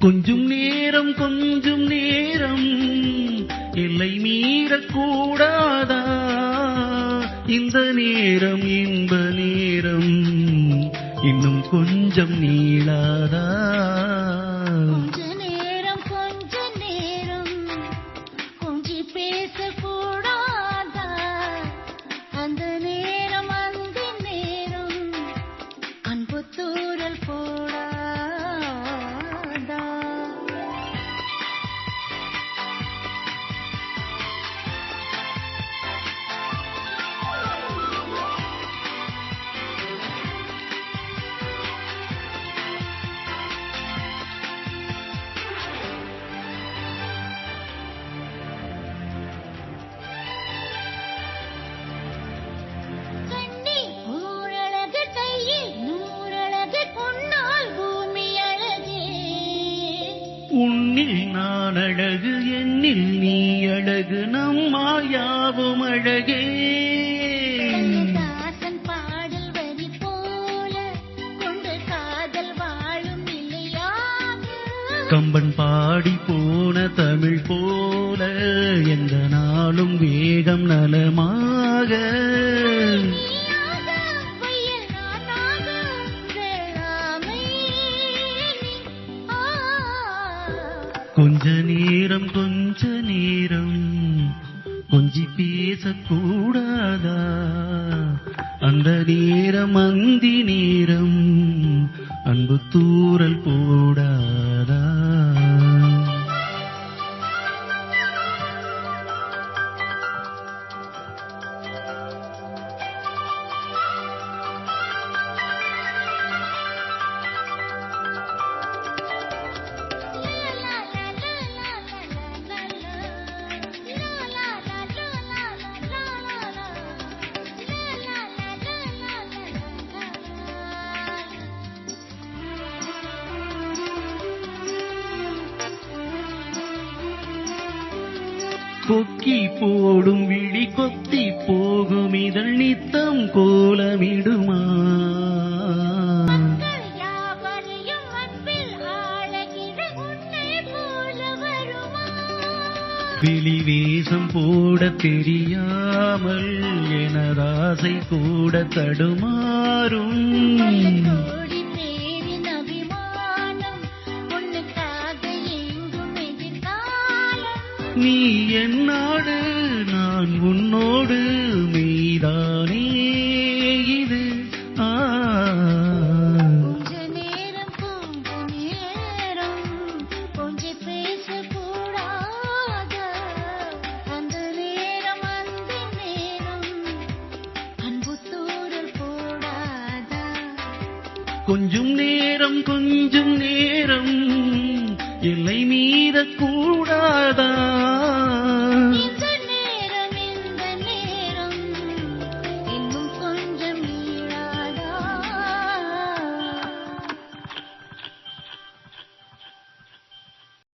கொஞ்சம் நேரம் எல்லை மீறக்கூடாதா? இந்த நேரம் இன்ப நேரம் இன்னும் கொஞ்சம் நீளாதா? உன்னில் நான் அழகு, என்னில் நீ அழகு, நம்மால் யாவும் அழகே. பாடல் வரி போல கொண்டு காதல் வாழும் நிலையாக, கம்பன் பாடி போன தமிழ் போல எந்த நாளும் வேகம் நலமாக. கொஞ்ச நேரம் கொஞ்சி பேசக்கூடாதா? அந்த நேரம் அந்தி நேரம் அன்பு தூறல் போடாதா? கொக்கி போடும் விழி கொத்தி போகும் இதழ் நித்தம் கோலமிடுமா? வெளி வேஷம் போட தெரியாமல் எனதாசை கூட தடுமாறும். நீ என்னோடு நான் உன்னோடு மெய்தானே இது. கொஞ்ச நேரம் கொஞ்சம் பேசக்கூடாத, அந்த நேரம் அந்த நேரம் அன்பு தூறல் போடாத. கொஞ்சம் நேரம் எல்லை மீறக்கூடாதா?